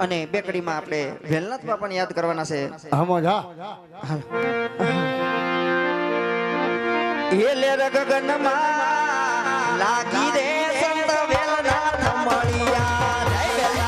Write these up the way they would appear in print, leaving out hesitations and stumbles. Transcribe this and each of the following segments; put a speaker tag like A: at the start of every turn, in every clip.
A: અને બેકડીમાં આપણે વેલનાથ બાપાને યાદ કરવાના છે.
B: હમો જા
A: એ લે ગગનમાં લાગી રે સંત વેલનાથ મળ્યા. જય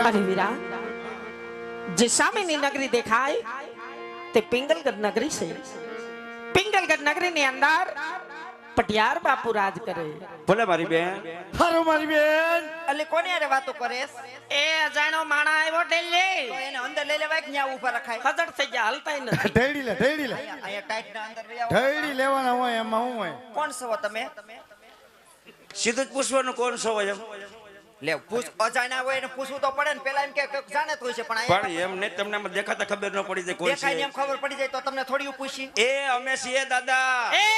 C: अरे वीरा जे सामेनी नगरी देखाय ते पिंगलगढ़ नगरी से पिंगलगढ़ नगरी ने अंदर पटियार बापू राज करे।
D: बोले मारी बेन
B: हारो मारी बेन
A: એટલે કોની આરે વાતો કરેસ?
C: ए अजाणो माणा आयो डेले
A: તો એને અંદર લઈ લેવાય કે ન્યા ઊભા રખાય?
C: खजड़ से जा हलता ही नहीं।
B: ઢેડી લે
A: અહીંયા ટાઈટ ના અંદર લઈ આવો.
B: ઢેડી લેવાના હોય એમાં હું હોય
A: કોણ છો તમે?
D: સીધું જ પૂછવાનું કોણ છો એમ
A: લે પૂછ અજાણ્યા હોય એને પૂછવું તો પડે ને. પેલા એમ કે જાણે તો છે પણ
D: પણ એમ ને તમને આમાં દેખાતા ખબર ન પડી જાય કોણ
A: દેખાય ને
D: છે
A: એમ ખબર પડી જાય તો તમને થોડી પૂછી.
D: એ અમે છીએ દાદા.
C: ए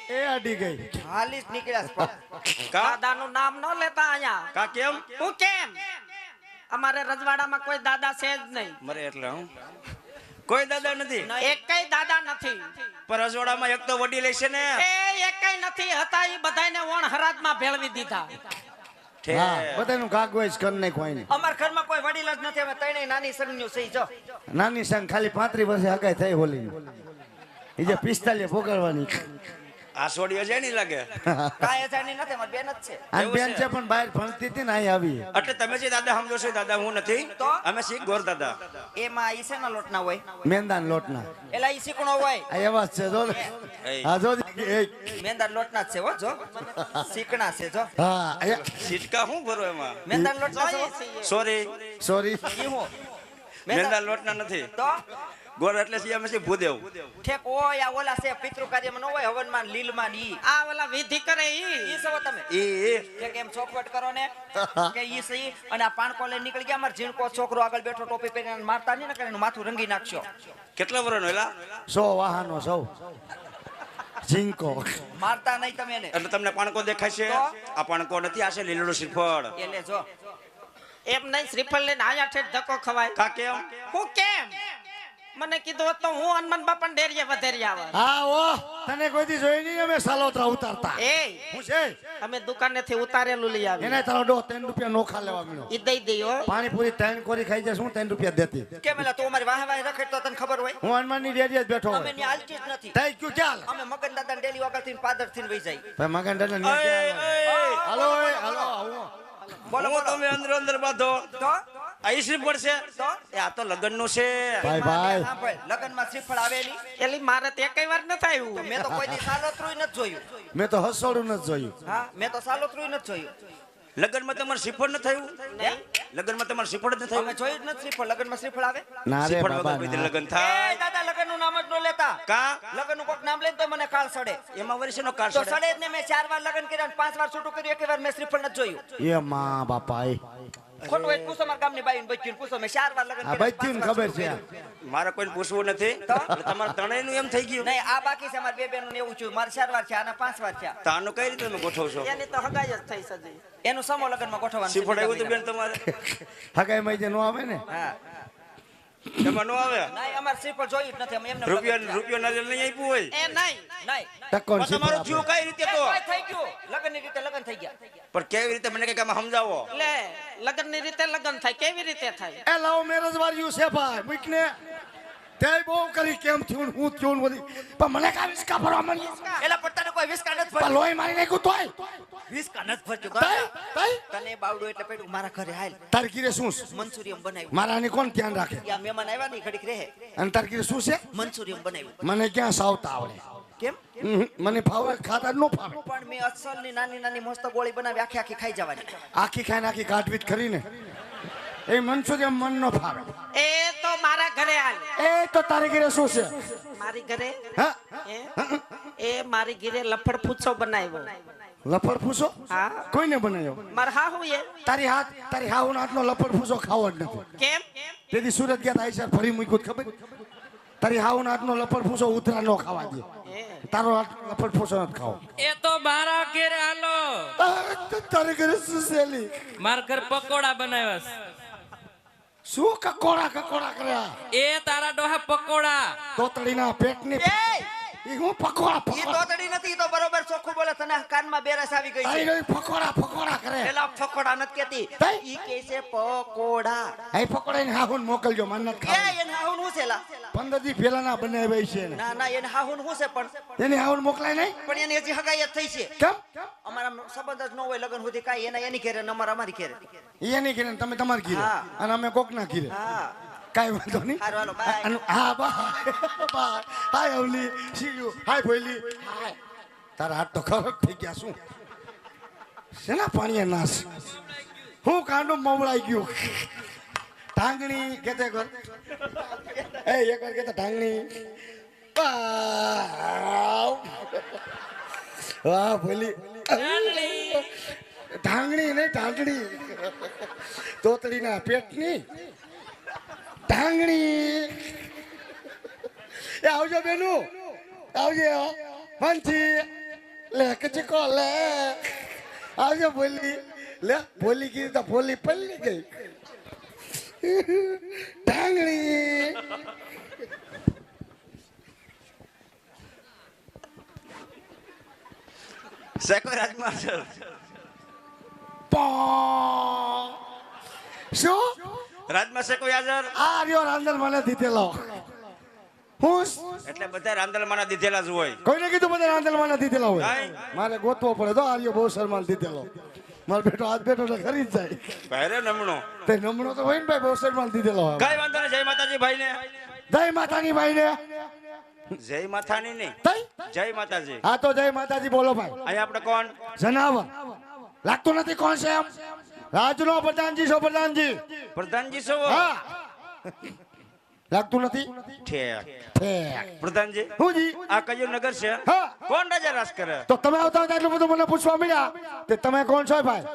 B: એ અડી ગઈ.
A: હાલીસ નીકળ્યા છે પણ.
D: કા
C: દાદાનું નામ ન લેતા અહીંયા.
D: કા કેમ
C: હું કેમ? અમારે રજવાડામાં કોઈ દાદા છે જ નહીં.
D: મરે એટલે હું કોઈ દાદા નથી
C: એકેય દાદા નથી.
D: પર રજવાડામાં એક તો વડીલ છે ને
C: એ એકેય નથી હતા. એ બધાયને વણ હરાજમાં ભેળવી દીધા.
D: ઠે.
B: હા બધાનું કાગવાઈસ કર નાખ્યું એને.
A: અમારા ઘરમાં કોઈ વડીલ જ નથી. અમે ત્રણેય નાની સંગનું સહી જો.
B: નાની સંગ ખાલી 35 વર્ષે હગાઈ થઈ હોલી. એ જે 45 ભોગવવાની.
D: આ સોડિયો છે નહીં લાગે
A: કાંઈ અજાણી નથી. અમારી બેન જ છે.
B: આ
D: એવું
B: બેન
D: છે?
B: છે પણ બહાર ભણતી હતી ને અહીં આવી.
D: એટલે તમે જે દાદા સમજો છો એ દાદા હું નથી
A: તો?
D: અમે શીખ ગોર દાદા
A: એમાં ઈ શેના લોટના હોય?
B: મેંદાન લોટના.
A: એલા ઈ શીકણો હોય.
B: આ એવા જ છે જો ને.
D: એ,
B: હા જો એ
A: મેંદાન લોટના જ છે હો જો. શીકણા છે જો.
B: હા
D: સિટકા શું ભરો એમાં
A: મેંદાન લોટના છે હો.
D: Sorry
B: sorry.
A: ઈ હું.
D: મેંદા લોટના નથી
A: તો
D: ગોર એટલે છીએ અમે છીએ ભૂદેવ
A: ઠેક ઓય આ ઓલા છે પિતૃ કાર્યમાં ન હોય હવનમાં ને લીલમાં ને ઈ.
C: આ ઓલા વિધિ કરે
A: ઈ
C: ઈ.
A: સવો તમે.
D: એ
A: ઠેક એમ ચોખવટ કરો ને કે ઈ સહી. અને આ પાણકો લઈને નીકળી ગયા. અમાર ઝીણકો છોકરો આગળ બેઠો ટોપી પહેરીને મારતા નહીં ને કરીને માથું રંગી નાખશો.
D: કેટલા વર્ષનો એલા
B: 100 વાહનો સૌ. ઝીંકો.
A: મારતા નહીં તમે એને.
D: એટલે તમને પાણકો દેખાય છે
A: તો?
D: આ પાણકો નથી આ છે લીલું શ્રીફળ
A: એટલે જો
C: એમ નહીં શ્રીફળ લઈને આયા ઠેઠ ધક્કો ખવાય.
D: કા કેમ
C: હું કેમ? મને કીધું હોત તો હું હનુમાન બાપાને ડેરીએ વધેરી આવા.
B: હા ઓ તને કોઈ દી જોઈ નહીં અમે સાલોત્રા ઉતારતા.
C: એ
B: હું છે
C: અમે દુકાનેથી ઉતારેલું લઈ આવી.
B: એને તારો ડો 3 રૂપિયા નોખા લેવા મળ્યો.
C: ઈ દઈ દઈ હો.
B: પાણીપુરી 3 કોરી ખાઈ જાય શું 3 રૂપિયા દેતી.
A: કેમ એલા તું અમારી વાહે વાહે રખડતો તને ખબર હોય?
B: હું હનુમાનની ડેરીએ જ બેઠો
A: અમે
B: હોય.
A: ન્યા હાલતી જ નથી.
B: તઈ ક્યું ચાલ
A: અમે મગન દાદા ડેલી વગરથી પાદરથી વહી જાય.
B: ભાઈ મગન દાદા ને હાલો હાલો આવો.
A: બોલો
D: હું
A: બોલો.
D: તમે અંદર બાંધો
A: તો
D: આ ઈ શ્રીફળ છે
A: તો
D: એ આ તો લગ્ન નું છે
B: ભાઈ ભાઈ
A: સાંભળ, લગનમાં શ્રીફળ આવેલી
C: એલી મારે તો એકેય વાર નથી આવ્યું.
A: મેં તો કોઈ દી સાલોત્રુંય નથી જોયું.
B: મેં તો હસોડું નથી જોયું.
A: હા મેં તો સાલોત્રુંય નથી જોયું.
D: લગ્નમાં તમારે શ્રીફળ ન થયું
C: નહીં.
D: લગ્નમાં તમારે શ્રીફળ ન થયું
A: અમે જોયું જ નથી શ્રીફળ. લગનમાં શ્રીફળ આવે?
B: ના રે
D: શ્રીફળ
B: બાબા
D: વગર કોઈ દી
B: ના.
D: લગ્ન
A: એ
D: થાય
A: દાદા લગનનું નામ જ ન લેતા.
D: કા
A: લગનનું કોઈક નામ લઈને તો મને કાળ સડે.
D: એમાં વર્ષનો કાળ
A: તો
D: સડે
A: સડે જ ને. મેં 4 વાર લગન કર્યા અને 5 વાર છૂટું કર્યું. એક વાર મેં શ્રીફળ નથી જોયું.
B: એ માં બાપા એ
A: ખોટું હોય તો પૂછો મારા ગામની બાઈને બચ્ચીને પૂછો. મેં 4 વાર લગન
B: આ
A: કર્યા,
B: બચ્ચું
A: 5 વાર
B: ખબર
A: છૂટું
B: છે.
A: કર્યું.
D: મારે કોઈ પૂછવું નથી એટલે તમારે ત્રણેયનું એમ થઈ ગયું
A: નહીં આ બાકી છે. મારા બે બેનું એવું થયું. મારે 4 વાર છે આના 5 વાર છે.
D: તો આનું કઈ રીતે તમે ગોઠવશો
C: એની તો હગાઈ જ થઈ સજી.
A: એનું સમો લગનમાં ગોઠવવાનું છે.
D: શ્રીફળ આવ્યું તો બેન તમારે
B: હગાઈ માં જે નો આવે ને
A: હા
D: એમાં નો આવે
A: નહીં અમારે શ્રીફળ જોયું જ નથી. અમે એમને
D: રૂપિયો ના નહીં આપ્યું હોય
C: એ નહીં.
A: નહીં
B: ટકોન
D: પણ તમારું થયું કઈ રીતે તો
A: એ થઈ ગયું. લગનની રીતે લગન થઈ ગયા.
D: પણ કેવી રીતે મને કઈક આમાં સમજાવો
C: લે લગ્નની રીતે લગ્ન થાય. કેવી રીતે થાય?
B: એ લવ મેરેજ વાળ્યું છે ભાઈ મૂકને તે બહુ કરી કેમ થયું ને હું થયું ને બધી પણ મને કાંઈ વિસ્કા ભરવા મળી
A: એલા પણ તને કોઈ વિસ્કા નથી
B: પણ
A: ભર્યું.
B: લોહી મારી નાખ્યું તોય
A: વિસ્કા નથી ભર્યું.
B: તઈ તઈ
A: તને બાવડું એટલે પેડું મારા ઘરે હાલ.
B: તાર કીરે શું છે?
A: મંચુરિયમ બનાવ્યું.
B: મારાની કોણ ધ્યાન રાખે
A: યા મહેમાન આવ્યા નહીં ઘડીક રહે.
B: અને તાર કીરે શું છે?
A: મંચુરિયમ બનાવ્યું.
B: મને ક્યાં સાવતા આવડે
A: કેમ?
B: મને ફાવે ખાતા જ ન ફાવે
A: પણ મેં અસલની નાની નાની મસ્ત ગોળી બનાવી આખી આખી ખાઈ જવાની.
B: આખી ખાઈને આખી કાટવીટ કરીને એ મંચુરિયમ મન ન ફાવે
C: એ તો મારા ઘરે હાલ.
B: એ તો તારે કીરે શું છે?
C: મારી ઘરે
B: હા
C: એ મારી ઘરે લફડ ફૂચો બનાવ્યો.
B: લફડ ફૂસો
C: હા
B: કોઈને બનાવ્યો
C: મારા હાહુ એ.
B: તારી હાઉનો આટલો લફડ ફૂસો ખાવો જ નથી
C: કેમ?
B: તેથી સુરત ગયા તા આઈસર ફરી મૂક્યું ખબર તારી હાઉનો આટલો લફડ ફૂસો ઉતરા ન ખાવા દે તારો આટલો લફડ ફૂસો નથી ખાવો
E: એ તો મારા ઘરે હાલો
B: તારે ઘરે શું સેલી
E: મારા ઘર પકોડા બનાવ્યા
B: શું કકોડા કર્યા
E: છે એ તારા ડોહા પકોડા
B: તોતડીના પેટની ઈ હું પકોડા
A: ઈ તો તડી નથી. ઈ તો બરોબર ચોખ્ખું બોલે. તને કાનમાં બેરસ આવી ગઈ
B: આઈ
A: છે.
B: ગઈ પકોડા કરે
A: પેલા ફકોડા નથી કેતી.
B: તઈ?
A: ઈ કહે છે પકોડા.
B: આઈ પકોડાને હાહુન મોકલજો મન નથી
A: એ
B: ખાવું
A: એને હાહુન હું છે લા?
B: 15 દી પહેલાના બનાવ્યા છે એને
A: ના ના એને હાહુન હું છે પણ
B: એની હાઉન મોકલાય નહીં
A: પણ એની હજી હગાઈ જ થઈ છે.
B: કેમ
A: અમારા સંબંધ જ ન હોય લગન સુધી કાંઈ. એની ઘેરે ને અમારી ઘેરે.
B: એની ઘીરે તમે તમારી ઘીરે
A: હા.
B: અને અમે કોકના ઘીરે
A: હા
B: કાઈ વાંધો નહીં
A: હારું હાલો બાય.
B: હા બાય હાય અવલી સી યુ હાય ભોયલી હાય તારા હાથ તો ખરાબ થઈ ગયા શું શેના પાણીએ નાશ હું કાંડો મવડાઈ ગયું ટાંગણી કેતે કર એ એક વાર કેતે ટાંગણી વાહ ભોલી ટાંગણી નહીં ટાંગણી તોતડીના પેટની ટાંગણી એ આવજો બેનું આવજો પંછી લે કચકો લે આવજો ભોલી લે ભોલી કીધી તો ભોલી પલ્લી ગઈ ઢાંગણી
D: સેકો રાજમાં સર
B: પો શું
D: રાજમાં સેકો હાજર
B: આ રહ્યો રાંદલ મને દીધેલો હું
D: એટલે બધા રાંદલમાના દીધેલા જ હોય.
B: કોઈને કીધું બધા રાંદલ મને દીધેલા હોય
D: નહીં.
B: મારે ગોતવો પડે તો આર્યો બહુ શરમાન દીધેલો મારો બેટો હાથ બેટો એટલે ખરી જ જાય
D: ભાઈરે નમણો
B: તે નમણો તો હોય ને ભાઈ બહુ શરમાન દીધેલો હોય
D: કઈ વાંધો નહીં. જય માતાજી ભાઈને
B: જય માતાની ભાઈ ને
D: જય માથાની નહીં,
B: તઈ
D: જય માતાજી.
B: હા તો જય માતાજી બોલો ભાઈ
D: અહીંયા આપણે કોણ?
B: જનાવર લાગતું નથી કોણ છે એમ રાજનો પ્રધાનજી છો પ્રધાનજી
D: પ્રધાનજી છો?
B: હા લાગતું નથી
D: ઠેક.
B: ઠેક.
D: પ્રધાનજી
B: હું જી
D: આ કયું નગર છે?
B: હા
D: કોણ રાજા રાજ કરે?
B: તો તમે આવતા હતા એટલું બધું મને પૂછવા મળ્યા તે તમે કોણ છો ભાઈ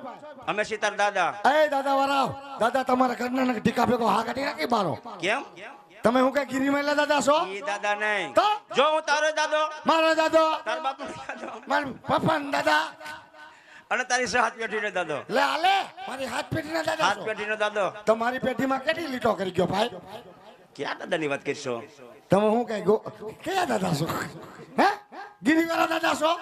D: અમે સીતાર દાદા.
B: એ દાદા વરાવ દાદા તમારા ઘરના ટીકા ભેગો હા કાઢી નાખી બારો
D: કેમ?
B: તમે હું કઈ ગીરી મેલા દાદા છો
D: ઈ દાદા નહીં.
B: તો
D: જો હું તારો દાદો,
B: મારો દાદો
D: તાર બાપુ દાદો
B: મારા પપ્પાનો દાદા
D: અને તારી હાથ પેઢીનો દાદો.
B: લે હાલે મારી હાથ પેઢીના દાદા
D: હાથ
B: છો
D: પેઢીનો દાદો.
B: તમારી પેઢીમાં કેટલી લીટો કરી ગયો ભાઈ
D: ક્યાં દાદાની વાત કરશો?
B: તમે હું કઈ ગો કયા દાદા છો હે ગીરીવાળા દાદા છો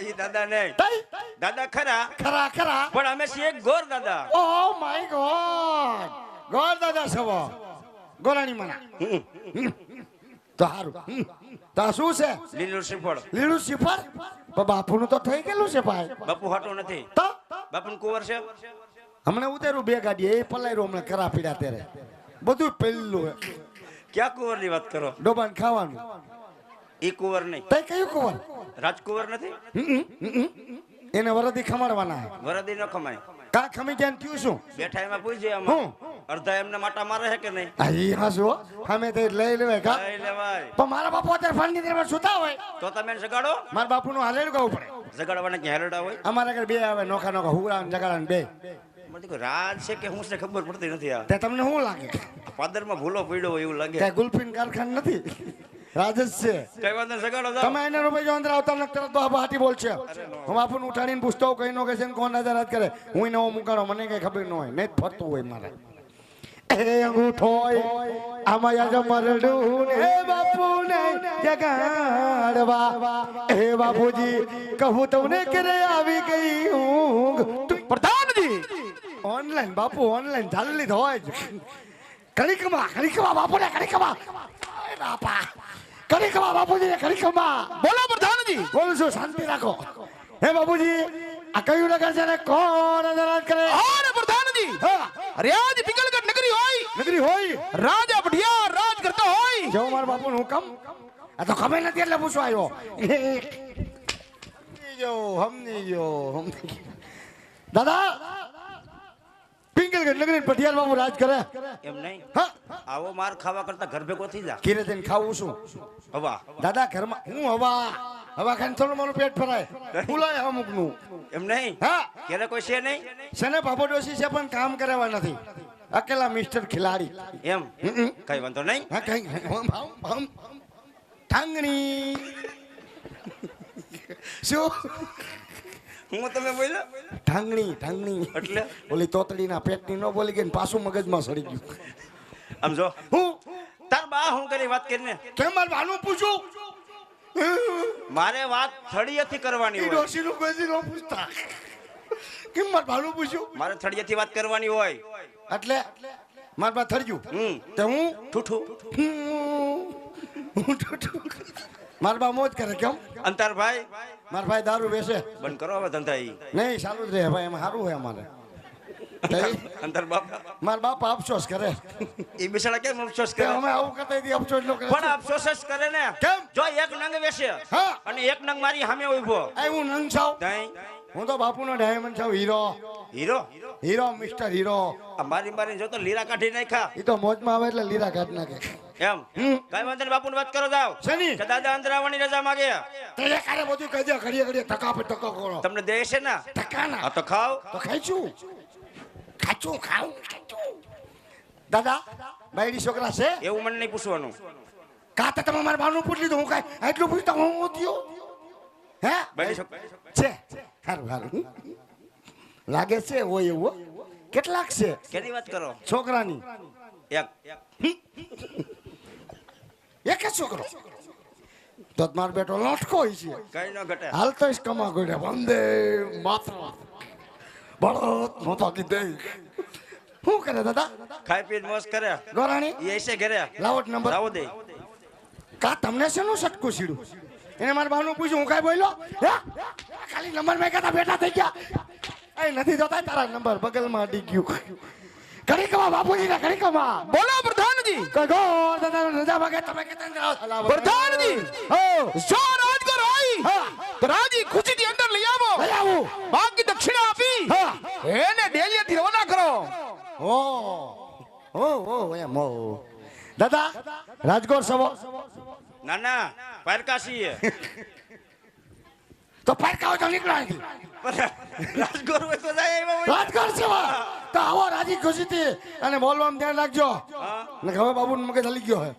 D: ઈ દાદા નહીં.
B: તઈ
D: દાદા ખરા
B: ખરા ખરા
D: પણ અમે છીએ ગોર દાદા.
B: ઓ માય ગોડ ગોડ દાદા છો ગોરાણી મના તો હારું તો આ શું છે
D: લીલું શ્રીફળ.
B: લીલું સિફર પણ બાપુનું તો થઈ ગયેલું છે ભાઈ
D: બાપુ હાટો નથી.
B: તો
D: બાપુનું કુંવર છે.
B: હમણાં ઉતર્યું બે ગાડી એ પલાયરું હમણાં કરા પીડા ત્યારે બધું પેલું
D: ક્યાં કુંવરની વાત કરો?
B: ડોબાન ખાવાનું
D: ઈ કુંવર નહીં.
B: તઈ કયું કુંવર
D: રાજકુંવર નથી.
B: એને વરદી ખમાડવાના હે
D: વરદી ન કમાય.
B: કા ખમી જ્ઞાન થયું શું
D: બેઠા એમાં પૂછજે આમાં. અડધા એમને માટા મારે છે કે નહીં?
B: આ ઈ હાસુ અમે તે લઈ લેવાય કા
D: લઈ લેવાય.
B: પણ મારા બાપુ અત્યારે ફાંડી દેવા સુતા હોય
D: તો તમે એને જગાડો.
B: મારા બાપુનું હાલેલું ગાવું પડે
D: જગાડવાના ક્યાં હેરડા હોય?
B: અમારા ઘરે બે આવે નોખા નોખા હુરા જગાડા બે
D: મને તો રાજ છે કે હું છે ખબર પડતી નથી. આ
B: તે તમને શું લાગે
D: પાદરમાં ભૂલો પડ્યો હોય એવું લાગે.
B: કે ગુલફીન કારખાન નથી રાજસ છે
D: કઈ વાત નહીં, જગાડો જાઓ.
B: તમે એને રૂપિયા જો અંદર આવતા ને તરત બાપા હાટી બોલ છે હું બાપુને ઉઠાડીને પૂછતો હોઉં, કઈ નો કે છે ને કોણ નજર હાથ કરે હું નવો મુકાડો મને કઈ ખબર ન હોય નહીં જ ફરતું હોય મારે એ અંગૂઠો આમાં યાદ મરડું હે બાપુ ને જગાડવા હે બાપુજી કહું તમને કરે આવી ગઈ ઊંઘ પ્રધાનજી ઓનલાઈન બાપુ ઓનલાઈન ચાલી લીધો હોય જ કડીકમાં બાપુ ને કડીકમાં બાપા કડીકમાં બાપુજી કડીકમાં બોલો પ્રધાનજી બોલું છું શાંતિ રાખો હે બાપુજી આ કયું નગર છે ને કોણ અંદરાજ કરે
F: અરે પ્રધાનજી
B: હા
F: હરિયાજ પિંગલગઢ નગરી હોય
B: નગરી હોય
F: રાજા બઢિયા રાજ કરતો હોય
B: જો મારા બાપુનું હુકમ આ તો ખબર નથી એટલે પૂછવા આવ્યો સમજી ગયો દાદા પિંગલગઢ નગરી પટિયાલ બાબુ રાજ કરે
D: એમ નહીં.
B: હા
D: આવો માર ખાવા કરતા ઘર ભેગો થઈ જા.
B: કીરે થઈને ખાવું શું
D: હવા
B: દાદા ઘરમાં હું હવા ખાઈને થોડું મારું પેટ ભરાય ફૂલાય અમુક નું
D: એમ નહીં.
B: હા
D: ક્યારે કોઈ છે નહીં
B: શને બાપો ડોશી છે પણ કામ કરાવવા નથી અકેલા મિસ્ટર ખિલાડી
D: એમ. કઈ વાંધો નહીં.
B: હા કઈ ઠાંગણી શું
D: હું તમે બોલ્યો
B: ઠાંગણી
D: એટલે
B: ઓલી તોતડીના પેટની ન બોલી ગઈ ને પાછું મગજમાં સડી ગયું
D: આમ જો
B: હું
D: તાર બા હું કરી વાત કરીને
B: કેમ મારે ભાનું પૂછું
D: મારે વાત થળિયેથી કરવાની
B: ઈ
D: હોય.
B: ડોશીનું કોઈ ન પૂછતા કેમ મારે ભાનું પૂછ્યું
D: મારે થળિયેથી વાત કરવાની હોય.
B: એટલે મારે બા થડ્યું તે હું
D: ઠૂઠું
B: મારા બા મોજ કરે કેમ
D: અંતર ભાઈ
B: મારા ભાઈ દારૂ વેચે
D: બંધ કરો હવે ધંધા ઈ.
B: નહીં ચાલુ જ રહે ભાઈ એમાં સારું હોય અમારે
D: અંતર બાપ
B: મારા બાપા અફસોસ કરે
D: ઈ બિચારા કેમ અફસોસ
B: કે
D: કરે?
B: અમે આવું કરતા હતી અફસોસ ન કરે
D: પણ અફસોસ જ કરે ને.
B: કેમ?
D: જો એક નંગ વેચે
B: હા
D: અને એક નંગ મારી સામે ઉભો
B: આ હું નંગ છાવ
D: તઈ
B: હું તો બાપુનો ડાયમંડ છાવ હીરો
D: હીરો
B: મિસ્ટર હીરો
D: આ મારી જો તો લીરા કાઢી નાખ્યા
B: એ તો મોજમાં આવે એટલે લીરા કાઢ નાખે
D: એમ. કઈ વાંધો નહીં, બાપુની વાત કરો જાવ.
B: શેની?
D: કે દાદા અંદર આવવાની રજા માંગે.
B: તે કારે બધું કહી દે ઘડીએ ઘડીએ ટકા પર ટકો કરો
D: તમને દે છે ને
B: ટકાના
D: હા તો ખાઓ.
B: તો ખાઈશું ખાઉં દાદા બાયડી છોકરા છે
D: એવું મને નહીં પૂછવાનું.
B: કા તો તમે મારા બાનું પૂછ લીધું હું કાંઈ એટલું પૂછતા હું થયો હે
D: બાયડી છોકરી
B: છે સારું સારું લાગે છે હોય એવું હો. કેટલાક છે
D: કેની વાત કરો
B: છોકરાની
D: એક
B: એક જ છોકરો તો મારો બેટો લટકો હોય છે
D: કઈ ન ઘટે
B: હાલતો જ કમા ગોડે વંદે માતરમ બળદ મોતો કીધે શું કરે દાદા
D: ખાઈ પીને મોજ કરે
B: ગોરાણી
D: એ છે ઘરે
B: લાવો જ નંબર
D: લાવો દે
B: કા તમને શેનું સટકું સીડું એને મારા બાનું પૂછ્યું હું કાંઈ બોલ્યો હે ખાલી નંબર મેં કહેતા બેઠા થઈ ગયા એ નથી જોતા તારા નંબર બગલમાં અડી ગયું ઘડી કમા બાપુજી ને ઘડી કમા
F: બોલો પ્રધાનજી
B: કોઈ ગો દાદા રજા ભાગે તમે કેતા
F: પ્રધાનજી જો રાજગર હોય તો રાજી ખુશીથી અંદર લઈ આવો
B: લઈ આવું
F: બાકી દક્ષિણા આપી
B: હા
F: એને ડેલીથી રવાના કરો
B: ઓ એમ ઓ દાદા રાજગોર સવો
D: ના ના પારકાશી
B: તો ફરકાઓ તો નીકળો અહીંથી
D: રાજગોર હોય તો જાય એમાં હોય.
B: રાજગોર સવો તો આવો રાજી ખુશીથી અને બોલવામાં ધ્યાન રાખજો ને હવે બાબુ મગજ હલી ગયો હે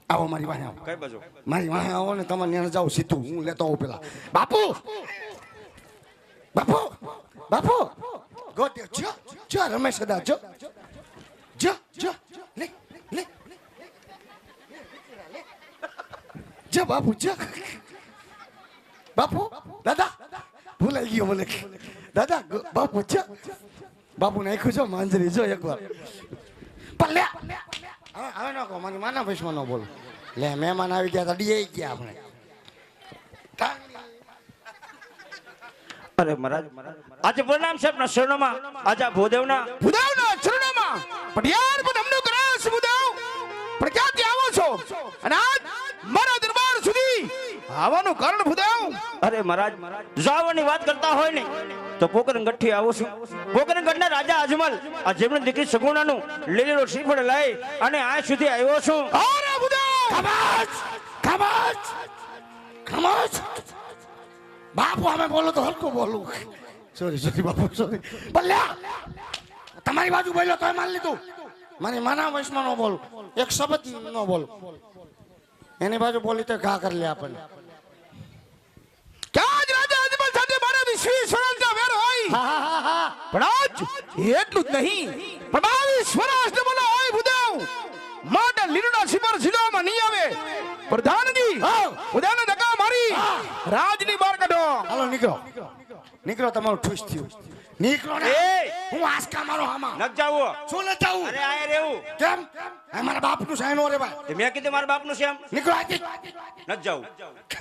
B: આવો મારી પાસે આવો
D: કઈ બાજુ
B: મારી વાહે આવો ને તમે ત્યાં જાઓ સીધું હું લેતો આવું પેલા બાપુ બાપુ બાપુ ગોટ્યો જો રમેશ દાદા જો લે જો બાપુ જો બાપુ દાદા ભૂલાઈ ગયો મને દાદા બાપુ જો બાપુ નાખ્યું છો માંજરી જો એકવાર પણ લે હવે ન કહો મારી માના ભેસમાં ન બોલો લે મહેમાન આવી ગયા તો ડીએ ગયા આપણે
D: અરે મહારાજ આજે પ્રણામ સાહેબ ના શરણોમાં આજે ભૂદેવના
F: ભૂદેવના ચરણોમાં પટિયાર પણ અમને કરાશ ભૂદેવ પણ ક્યાંથી આવો છો અને આજ મારા દરબાર સુધી આવવાનું કારણ ભૂદેવ
D: અરે મહારાજ જાવાની વાત કરતા હોય ને તો પોકરણગઢથી આવું છું પોકરણગઢના રાજા અજમલ આ જેમની દીકરી સગુણાનું લીલીનો શ્રીફળ લઈ અને આ સુધી આવ્યો છું
F: અરે ભૂદેવ
B: ખમોશ બાપુ અમે બોલો તો હલકો બોલું સોરી બાપુ સોરી બોલ્યા તમારી બાજુ બોલ્યો તોય માન લીધું મારી માના વયસમાં ન બોલું એક શબ્દ ન બોલું એની બાજુ બોલી તો ઘા કરી લે આપણને
F: ક્યાં જ રાજા અજમલ સાથે મારે 20 વર્ષનો વેર હોય
B: હા
F: પણ આજ એટલું જ નહીં પણ 22 વર્ષનો બોલો હોય ભૂદેવ માટે લીલુના સિમર જિલ્લામાં નહીં આવે પ્રધાનજી ભૂદેવને ધક્કા મારી રાજની બહાર કાઢો
B: હાલો નીકળો તમારું ઠુસ થયું નીકળો ને
D: એ
B: હું આસકા મારો હામાં
D: નક જાવો
B: શું ન જાવું
D: અરે આયા રહેવું
B: કેમ આ મારા બાપનું સાઈનો રે ભાઈ
D: તે મેં કીધું મારા બાપનું છે એમ
B: નીકળો આથી
D: નક જાવું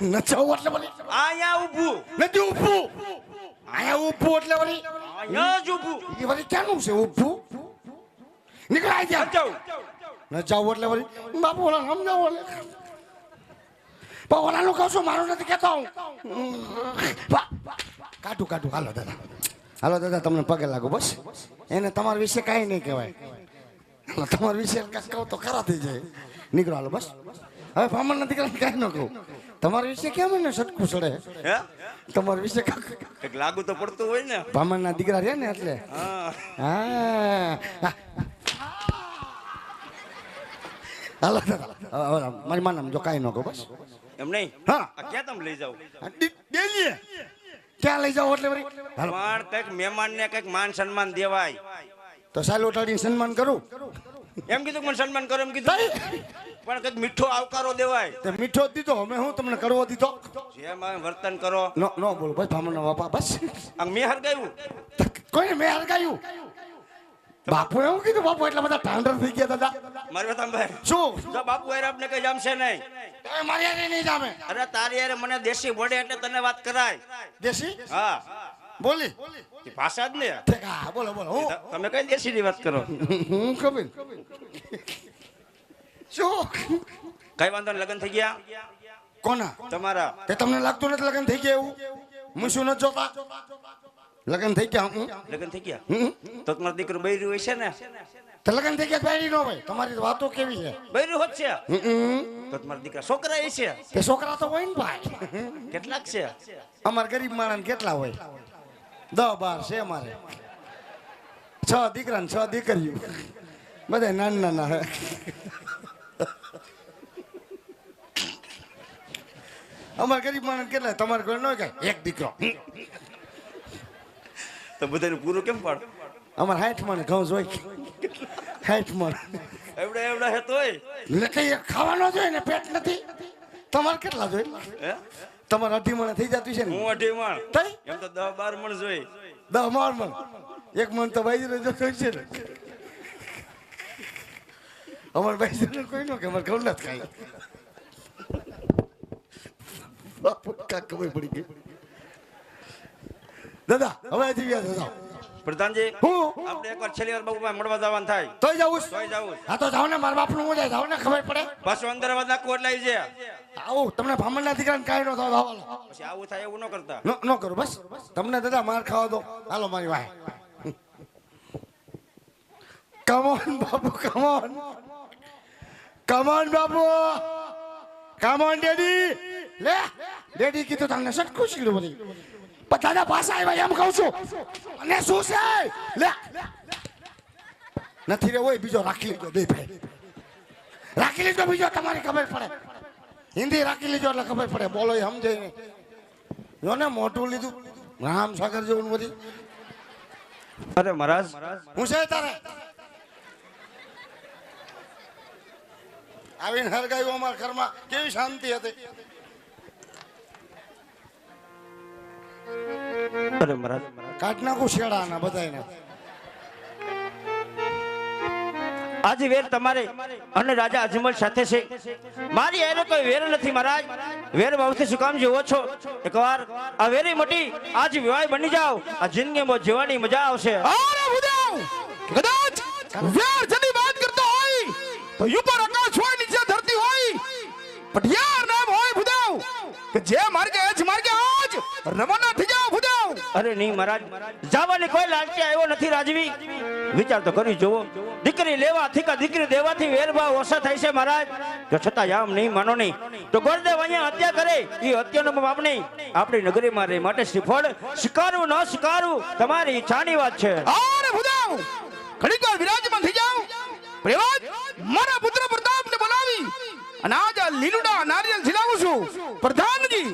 B: ન જાવું એટલે બોલી
D: આયા ઊભું
B: નથી ઊભું આયા ઊભું એટલે બોલી
D: આયા જ ઊભું
B: એ વળી ક્યાંનું છે ઊભું નીકળો આથી
D: નક જાવું
B: ન જાવું એટલે વળી બાપુ ઓલા સમજાવો એટલે પણ ઓલાનું કહું છું મારું નથી કહેતો હું કાઢું હાલો દાદા તમને પગે લાગુ બસ એને તમારા વિશે કાંઈ નહીં કહેવાય હાલો તમારા વિશે કાંઈ કહું તો ખરા થઈ જાય નીકળો હાલો બસ હવે ફામણ નથી કાંઈ ન કહું તમારા વિશે કેમ ને સટકું સડે
D: હે
B: તમારા વિશે
D: એક લાગુ તો પડતું હોય ને
B: ફામણના દીકરા રહ્યા ને એટલે
D: હા
B: હા હાલો દાદા મારી માનામ જો કાંઈ ન કહું બસ
D: એમ નહીં
B: હા
D: આ ક્યાં તમે લઈ જાવ
B: ડેલીએ ક્યાં લઈ જાઓ એટલે વળી હાલો
D: પણ કઈક મહેમાન ને કઈક માન સન્માન દેવાય
B: તો સાલું ઉઠાડીને સન્માન કરું
D: એમ કીધું કે મને સન્માન કરો એમ કીધું પણ કઈક મીઠો આવકારો દેવાય
B: તે મીઠો જ દીધો અમે હું તમને કરવો દીધો
D: જેમ આવે વર્તન કરો
B: નો બોલો બસ ભામણનો બાપા બસ
D: આ મેં હરગાયું
B: કોઈને મેં હરગાયું બાપુ એવું કીધું બાપુ એટલા બધા ઠાંડર થઈ ગયા દાદા
D: મારી વાત સાંભળ
B: શું
D: જો બાપુ યાર આપને કઈ જમશે નહીં
B: એ મારી હારે નહીં જામે
D: અરે તારી યાર મને દેશી વડે એટલે તને વાત કરાય
B: દેશી
D: હા
B: બોલી
D: એ ભાષા જ ને
B: ઠીક હા બોલો હું
D: તમે કઈ દેશી ની વાત કરો
B: હું કબીર શું
D: કઈ વાંધો નહીં, લગ્ન થઈ ગયા
B: કોના
D: તમારા
B: તે તમને લાગતું નથી લગ્ન થઈ ગયા એવું હું શું નથી જોતા લગ્ન થઈ ગયા
D: લગ્ન થઈ ગયા તો તમારો દીકરો બૈરું હોય છે ને
B: તો લગ્ન થઈ ગયા બાયડી નો ભાઈ તમારી વાતો કેવી છે
D: બૈરું હોત છે તો તમારા દીકરા છોકરા એ છે
B: તે છોકરા તો હોય ને ભાઈ
D: કેટલાક છે
B: અમાર ગરીબ માણસ કેટલા હોય 10-12 છે અમારે 6 દીકરા ને 6 દીકરીઓ બધા નાના હે અમાર ગરીબ માણસ કેટલા તમારે કોઈ ન કે એક દીકરો
D: તો બધાને પૂરું કેમ પાડ
B: અમાર 60 મણ ઘઉં જોઈ 60 મણ
D: એવડા એવડા હે તોય
B: એટલે કઈ ખાવાનો જોઈએ ને પેટ નથી તમારે કેટલા જોઈએ
D: હે
B: તમારે 2.5 મણ થઈ જતું છે ને
D: હું 2.5 મણ
B: થઈ
D: એમ તો 10-12 મણ જોઈ
B: 10 મણ એક મણ તો ભાઈ જો જોઈ છે ને અમાર ભાઈ કોઈ નો કે અમાર ઘઉં નથી ખાઈ બાપુ કાક ખબર પડી ગઈ દાદા હવે જીવ્યા દાદા
D: પ્રધાનજી
B: હું
D: આપણે એકવાર છેલ્લી વાર બાપુ પાસે મળવા જવાનું થાય
B: તોય જાવું છે?
D: તોય જાવું
B: હા તો જાવ ને મારા બાપનું હું જાય જાવ ને ખબર પડે
D: પાછું અંદર અવાજ નાખવું એટલે આવી જાય
B: આવું તમને ભામણના દીકરાને કાંઈ ન થાવ હાલો
D: પછી આવું થાય એવું ન કરતા
B: ન કરો બસ તમને દાદા માર ખાવા દો હાલો મારી વાહે કમોન બાપુ કમોન કમોન બાપુ કમોન ડેડી લે ડેડી કીધું તમને સટકું શીખડું બધી પણ દાદા પાછા આવ્યા એમ કહું છું અને શું છે લે નથી રે હોય બીજો રાખી લીધો બે ભાઈ રાખી લીધો બીજો તમારી ખબર પડે હિન્દી રાખી લીધો એટલે ખબર પડે બોલો એ સમજે નહીં જો ને મોટું લીધું રામ સાગર જેવું બધી
D: અરે મહારાજ
B: હું છે તારે આવીને હરગાયું અમારા ઘરમાં કેવી શાંતિ હતી
D: અરે મહારાજ
B: કાઢ નાખું શેડાના બધાયને
D: આજે વેર તમારે અને રાજા અજમલ સાથે છે મારી એને કોઈ વેર નથી મહારાજ વેર ભાવથી શું કામ જેવો છો એકવાર આ વેરી મોટી આજ વિવાહ બની જાઓ આ જિંદગીમાં જીવવાની મજા આવશે
F: અરે ભૂદેવ કદાચ વેર જની વાત કરતો હોય તો ઉપર આકાશ હોય નીચે ધરતી હોય પટિયાર નામ હોય ભૂદેવ કે જે માર્ગે આજ રવાના થઈ જાઓ ભૂદેવ
D: અરે નહીં મહારાજ જવાની કોઈ લાલચી આવ્યો નથી રાજવી વિચાર તો કરી જોવો દીકરી લેવાથી કે દીકરી દેવાથી વેરભાવ ઓછા થાય છે મહારાજ કે છતાં આમ નહીં માનો નહીં તો ગોરદેવ અહીંયા હત્યા કરે એ હત્યાનો બાપ નહીં આપણી નગરીમાં રહે માટે શ્રીફળ સ્વીકારવું ન સ્વીકારવું તમારી ઈચ્છાની વાત છે
F: અરે ભૂદેવ ઘડીક વાર વિરાજમાન થઈ જાઓ પ્રેવાજ મારા પુત્ર પ્રતાપને બોલાવી અને આજ આ લીલુડા નારિયેલ ઝીલાવું છું પ્રધાનજી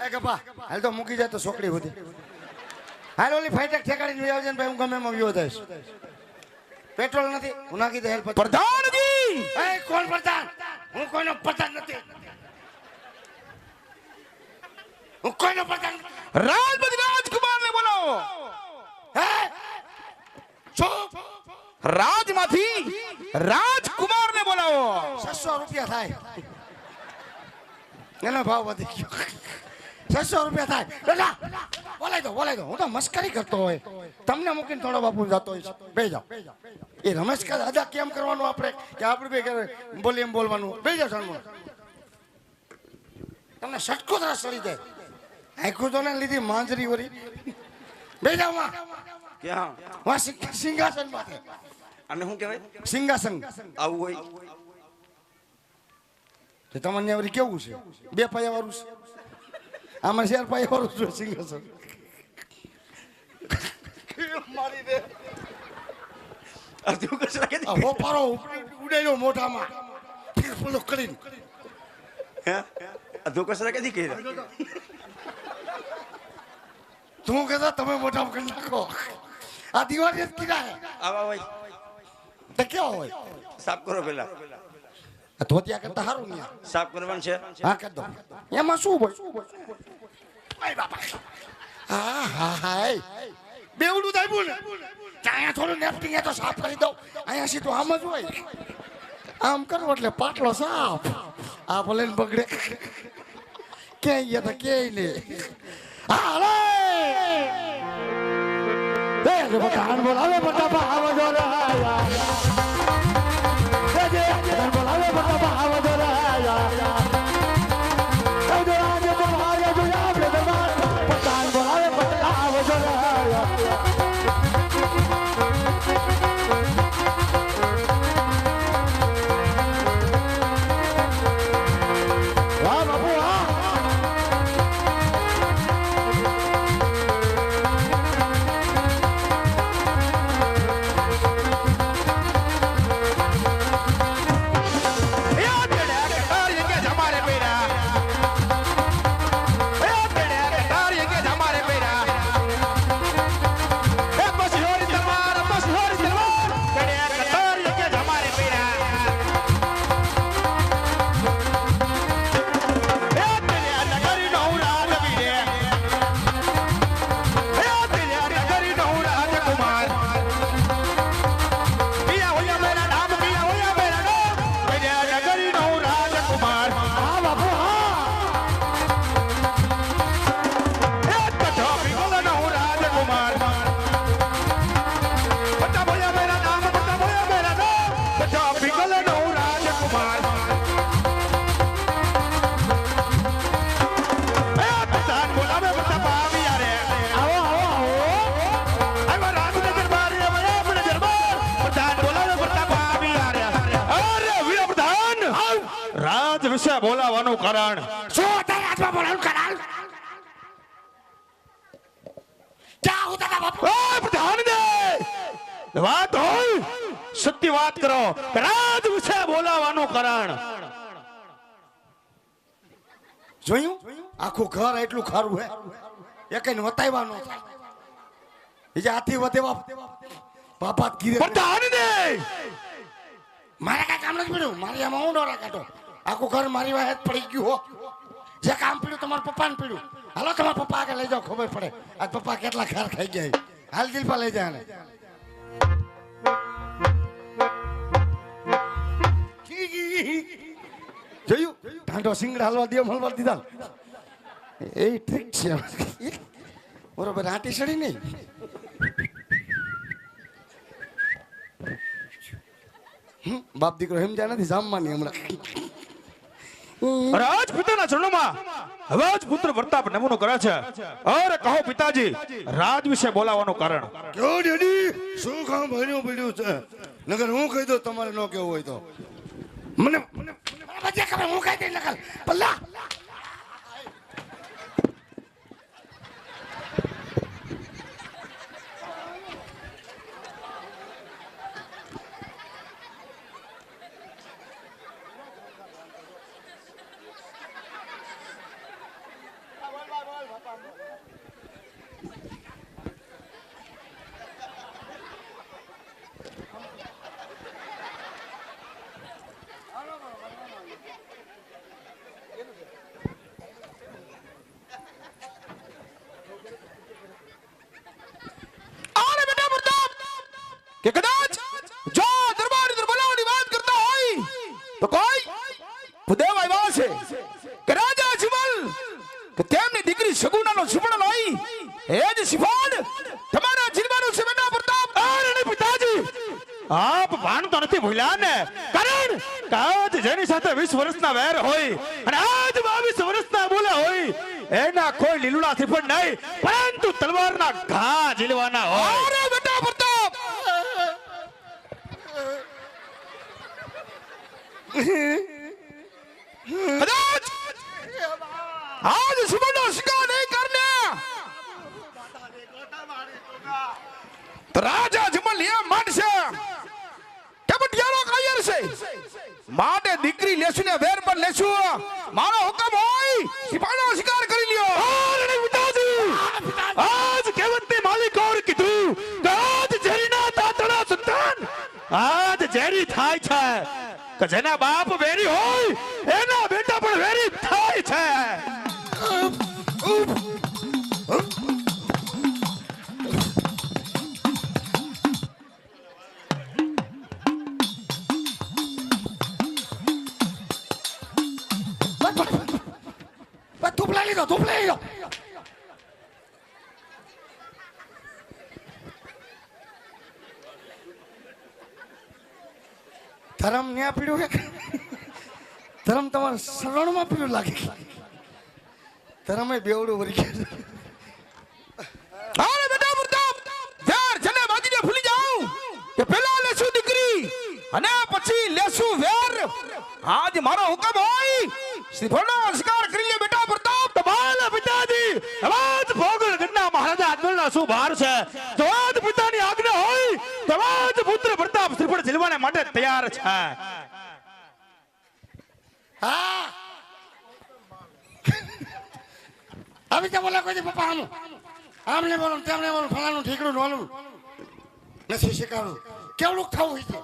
B: એ ગપા હાલ તો મૂકી જાય તો છોકરી બધી હાલ ઓલી ફાઈટક ઠેકાડીને વહી આવજે ને ભાઈ હું ગમે એમાં વિયો થઈશ પેટ્રોલ નથી હું નાખી દે હેલ્પ
F: પ્રધાનજી
B: એ કોણ પ્રધાન હું કોઈનો પ્રધાન નથી હું કોઈનો પ્રધાન નથી.
F: રાજપતિ રાજકુમારને બોલાવો
B: હે ચૂપ
F: રાજમાંથી રાજકુમારને બોલાવો
B: 600 રૂપિયા થાય એનો ભાવ વધી ગયો 600 રૂપિયા થાય દાદા બોલાઈ દો હું તો મસ્કરી કરતો હોય તમને મૂકીને થોડો બાપુ જતો હોય બે જાઓ એ રમેશ કા દાદા કેમ કરવાનું આપણે કે આપણે બે બોલી એમ બોલવાનું બે જાઓ સણમો તમને સટકો ત્રાસ ચડી જાય આખું તો ને લીધી માંજરી વરી બે જાઓ માં
D: ક્યાં
B: વાં સિંહાસન માથે
D: અને શું કહેવાય
B: સિંહાસન
D: આવું હોય
B: તો તમને વરી કેવું છે બે પાયા વાળું છે આમાં 4 પાયા વાળું છે સિંહાસન મારી દે
D: અડધું કચરા કે
B: આ હોપારો ઉડેલો મોઢામાં ફીરફલો કરીને
D: અડધું કચરા કેથી કર્યા
B: તું કહેતા તમે મોઢામાં કરી નાખો આ દિવાળી જ કીધા હે
D: આવા હોય
B: તો કેવો હોય
D: સાફ કરો પેલા
B: આ ધોતિયા કરતા સારું ને
D: સાફ કરવાનું છે
B: હા કરી દો એમાં શું હોય આય બાપા હા હા હાય બેવડું દાબ્યું ને ત્યાં થોડું નેપટિંગ એ તો સાફ કરી દઉં અહીંયા સીધું આમ જ હોય આમ કરો એટલે પાટલો સાફ આ ભલે ને બગડે ક્યાંય ગયા તા ક્યાંય ને હાલે એ બટાણ બોલાવે બટા આવો જો રાયા જે બટાણ બોલાવે બટા આવો જો રાયા એ જો આજે તો આયા જો આપણે દરબાર બટાણ બોલાવે બટા આવો જો રાયા વાહ બાપુ વાહ
F: એ
D: બોલાવાનું કારણ
B: શું તારા હાથમાં બોલાવું કરાલ ક્યાં હોતા હતા બાપુ
F: ઓય પ્રધાનજી વાત હોય સત્ય વાત કરો રાજ વિશે બોલાવાનું કારણ
B: જોયું આખું ઘર એટલું ખારું હે એકને વતાવ્યા ન થાય એ જે હાથી વધેવા બાપા કીધે
F: પ્રધાનજી
B: મારે કઈ કામ નથી પડ્યું મારી આમાં હું ડોરા કાઢો આખું ઘર મારી વાહે જ પડી ગયું હો જે કામ પડ્યું તમારા પપ્પાને પડ્યું હાલો તમારા પપ્પા આગળ લઈ જાઓ ખબર પડે આજ પપ્પા કેટલા ખાર ખાઈ ગયા છે. હાલ દિલપા લઈ જાય ને જોયું ઠાંડો સિંગડા હલવા દે હલવા દીધા એ ટ્રીક છે બરોબર આટી સડી નહીં બાપ દીકરો સમજ્યા નથી જામવાની હમણાં
F: રાજપિતાના ચરણોમાં હવે જ પુત્ર પ્રતાપ નમૂનો કરે છે અરે કહો પિતાજી રાજ વિશે બોલાવાનું કારણ
B: કેવો ડેડી શું કામ ભણ્યું પડ્યું છે નગર હું કહી દઉં તમારે ન કેવું હોય તો મને મને બધી ખબર હું કહી દઈ નકલ પલ્લા
F: અરે બેટા પ્રતાપ કે કદાચ જો દરબાર અંદર બોલાવવાની વાત કરતા હોય તો કોઈ ભૂદેવ આવ્યા છે કે રાજા જીવલ કે તેમની દીકરી સગુણાનો સુપર્ણ લઈ એ જ સિફાડ તમારા જીરવાનું છે બેટા પ્રતાપ અરે નહીં પિતાજી આપ ભાન તો નથી ભૂલ્યા ને કારણ કે આજ જેની સાથે 20 વર્ષના વેર હોય અને આજ 22 વર્ષના બોલા હોય એના કોઈ લીલુડા શ્રીફળ નહીં પરંતુ તલવારના ઘા ઝીલવાના હોય અરે બેટા પ્રતાપ કદાચ આજ સુમનનો શિકાર નહીં કરને તો રાજા જમલ એ માંડશે કે બટિયારો કાયર છે માટે દીકરી લેશું ને વેર પર લેશું મારો હુકમ હોય સિપાહીનો શિકાર કરી લ્યો અરે પિતાજી આજ કહેવતને માલિક ઓર કીધું કે આજ ઝેરીના તાતણા સંતાન આજ ઝેરી થાય છે કે જેના બાપ વેરી હોય એના બેટા પણ વેરી થાય છે
B: ધૂપ લઈ લીધો ધરમ ન્યા પીડ્યું કે ધરમ તમારા શરણમાં પીડ્યું લાગે ધરમ એ બેવડું વરી ગયા
F: અરે બેટા પ્રતાપ વેર જને બાજીને ભૂલી જાઉં કે પહેલા લેશું દીકરી અને પછી લેશું વેર આજ મારો હુકમ હોય શ્રીફળનો શિકાર કરી લે બેટા પ્રતાપ તમારા પિતાજી આજ ભોગળ ગઢના મહારાજા આદમલના શું ભાર છે જો આજ પિતાની આજ્ઞા હોય તો આજ પુત્ર પ્રતાપ શ્રીફળ ઝીલવાને માટે તૈયાર છે
B: હા આવી તો બોલા કોઈ પપ્પા આમને બોલો તેમને બોલો ફલાનું ઠીકડું નોલું નથી શીખવાનું કેવડું થવું હોય છે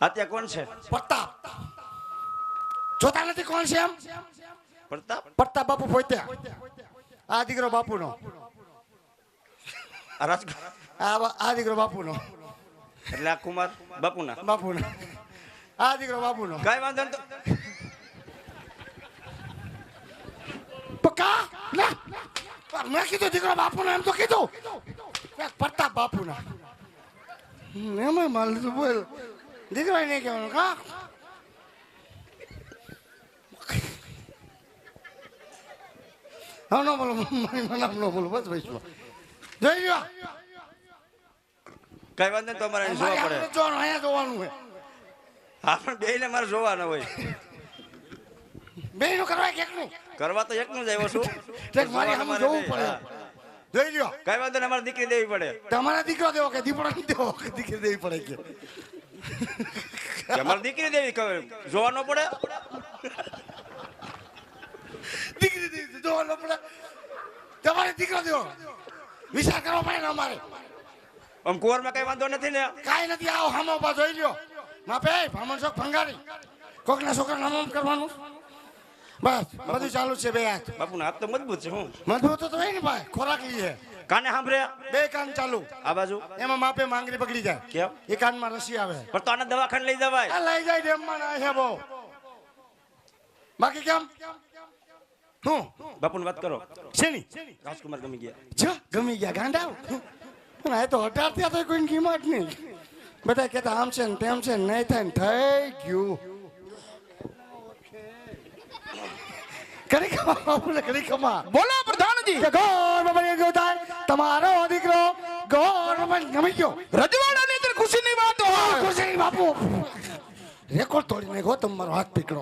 D: અત્યારે કોણ છે
B: પ્રતાપ જોતા નથી કોણ છે એમ
D: પ્રતાપ
B: પ્રતાપ બાપુ પોતે આ દીકરો બાપુનો આ દીકરો બાપુનો
D: એટલે આ કુમાર બાપુના
B: બાપુનો આ દીકરો બાપુનો
D: કઈ વાંધો નહીં
B: તો કા ના મેં કીધું દીકરો બાપુનો એમ તો કીધું પ્રતાપ બાપુના એમાં માલ બોલ દીકરો નહીં કહેવાનું કા હા ન બોલો મારી નામ ન બોલો બસ ભાઈ જોઈ લ્યો
D: કઈ વાંધો નહીં, તમારે અહીં જોવા પડે.
B: જોવાનું અહીંયા જોવાનું છે
D: હા પણ બે ને મારે જોવાના હોય.
B: બે નું કરવા કેટલું
D: કરવા તો એકનું જ આવ્યો છું.
B: મારે આમ જોવું પડે
D: હા.
B: જોઈ લ્યો
D: કઈ વાંધો નહીં, અમારે દીકરી દેવી પડે.
B: તમારા દીકરો દેવો કે દીપડો નહીં દેવો કે દીકરી દેવી પડે કે
D: કે અમારે દીકરી દેવી જોવા ન પડે.
B: દીકરી દેવી જોવાનો પડે તમારે દીકરો દેવો વિચાર કરવો પડે ને અમારે
D: આમ કુંવરમાં કઈ વાંધો નથી ને.
B: કાંઈ નથી આવો હામો પા જોઈ લ્યો માપે ભામણ શોખ ભંગારી કોકના છોકરા નામ કરવાનું બસ બધું ચાલુ છે બે હાથ
D: બાપુના હાથ તો મજબૂત છે. હું
B: મજબૂત તો હોય ને ભાઈ ખોરાક લઈએ
D: કાને સાંભળે
B: બે કાન ચાલુ
D: આ બાજુ
B: એમાં માપે માંગરી પકડી જાય
D: કેમ?
B: એ કાનમાં રસી આવે
D: પણ તો આને દવાખાને લઈ જવાય.
B: આ લઈ જાય ડેમમાં ના છે બહુ બાકી કેમ હું
D: બાપુને વાત કરો.
B: શેની
D: રાજકુમાર ગમી ગયા.
B: જો ગમી ગયા ગાંડા પણ આ તો 18 થયા તો કોઈ કિંમત નહીં બધા કહેતા આમ છે ને તેમ છે ને નહીં થાય ને થઈ ગયું કરી ખમા બાપુને કરી ખમા
F: બોલો પ્રધાનજી.
B: કે ગોર બાબા ગયો થાય તમારો દીકરો ગોર બાબા ગમી ગયો
F: રજવાડાની અંદર ખુશીની વાત હોય.
B: ખુશી બાપુ રેકોર્ડ તોડી નાખો તમારો હાથ પકડો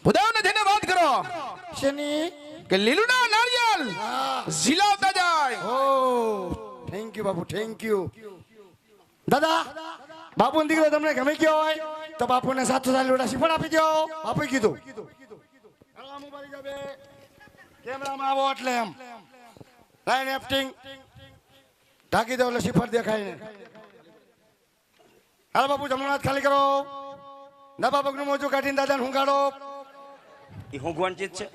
F: બુધાવને જઈને વાત કરો
B: શેની
F: કે લીલુડા નાળિયેર ઝીલાવતા જાય.
B: ઓ thank you Bapu thank you દાદા બાપુ દીકરો તમને ગમી ગયો હોય તો બાપુને 700 લોટા શીફળ આપી દો બાપુએ કીધું કેમેરામાં આવો એટલે એમ લાઈન એફ્ટિંગ ઢાંકી દો એટલે શીફળ દેખાય ને હાલો બાપુ જમણો હાથ ખાલી કરો નબા પગનું મોજું કાઢીને દાદાને હુંગાડો
D: એ ઊંઘવાની ચીજ છે.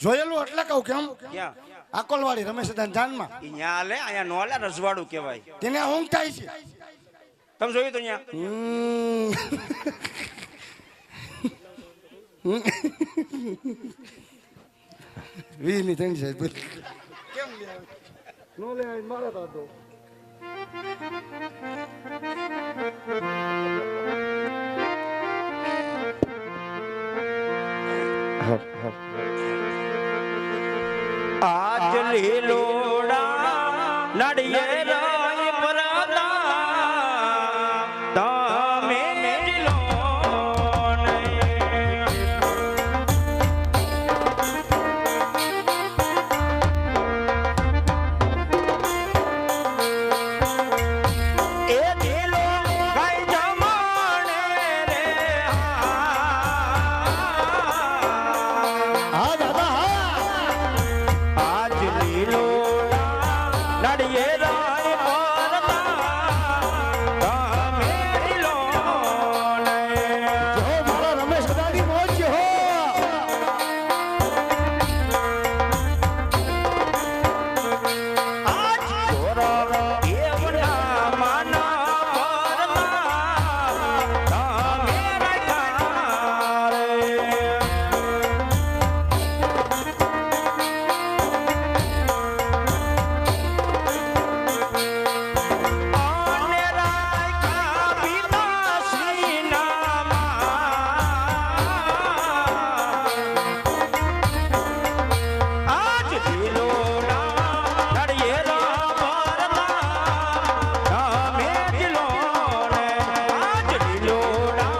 B: જોયેલું એટલે કહું કેમ
D: ક્યાં?
B: આકોલવાડી રમેશ દાદાના જાનમાં
D: ઈ ન્યા હાલે, અહીંયા નો હાલે. રજવાડું કહેવાય.
B: તેને ઊંઘ થાય છે
D: તમે જોયું તો ન્યા?
B: વી ની ત્રણ છે કેમ નો લે મારે તો
D: આજ લીલોડા નડિયે રાય પરદા તમે લીલો એ દિલો કઈ જમાણે રે
B: હા દાદા હા
D: આજ લીલોડા નડિયે રાય પરદા તમે લીલો
B: જો મારો રમેશ દાદાની મોજ છે હો
D: આજ છોરા એવના માના પરદા તમે રાખ્યા રે. આને રાખ્યા પિતાશ્રીના માં. આજ દિલોના નડિયેરા પરદા તમે દિલોને. આજ દિલોના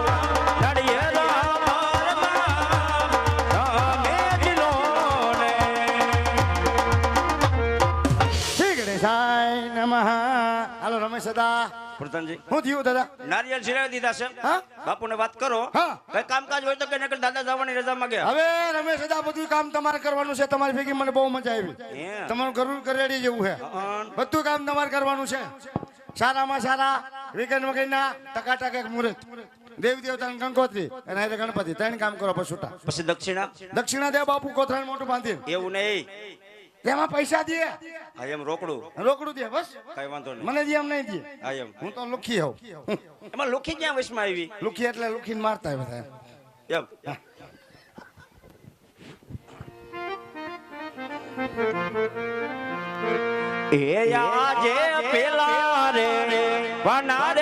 D: નડિયેરા પરદા તમે દિલોને.
B: શ્રી ગણેશાય નમઃ હાલો રમેશ દાદા
D: પ્રધાનજી,
B: શું થયું દાદા
D: નારિયેળ સિરાવી દીધા છે.
B: હા?
D: બાપુને વાત કરો.
B: હા.
D: કઈ કામકાજ હોય તો કે નકર દાદા જવાની રજા માંગે.
B: હવે રમેશ દાદા બધું કામ તમારે કરવાનું છે તમારી ભેગી મને બહુ મજા આવી
D: હે.
B: તમારું ઘરનું કરેડી જેવું છે
D: હા.
B: બધું કામ તમારે કરવાનું છે સારામાં સારા વીકેન્ડ વગેરેના ટકાટક એક મુહૂર્ત દેવી દેવતા ગંગોત્રી અને આજે ગણપતિ ત્રણ કામ કરો પછૂટા
D: પછી દક્ષિણા
B: દક્ષિણા દેવ બાપુ કોથરાણ મોટું બાંધી
D: એવું નહીં.
B: તેમાં પૈસા દે
D: આ એમ રોકડું
B: રોકડું દે બસ
D: કઈ વાંધો નહીં.
B: મને દે એમ નહીં દે
D: આ એમ
B: હું તો લુખી હોઉં
D: એમાં લોખી ક્યાં વશમાં આવી?
B: લુખી એટલે લુખીને મારતા હોય બધા
D: એમ એ આજે પેલા રે વનાર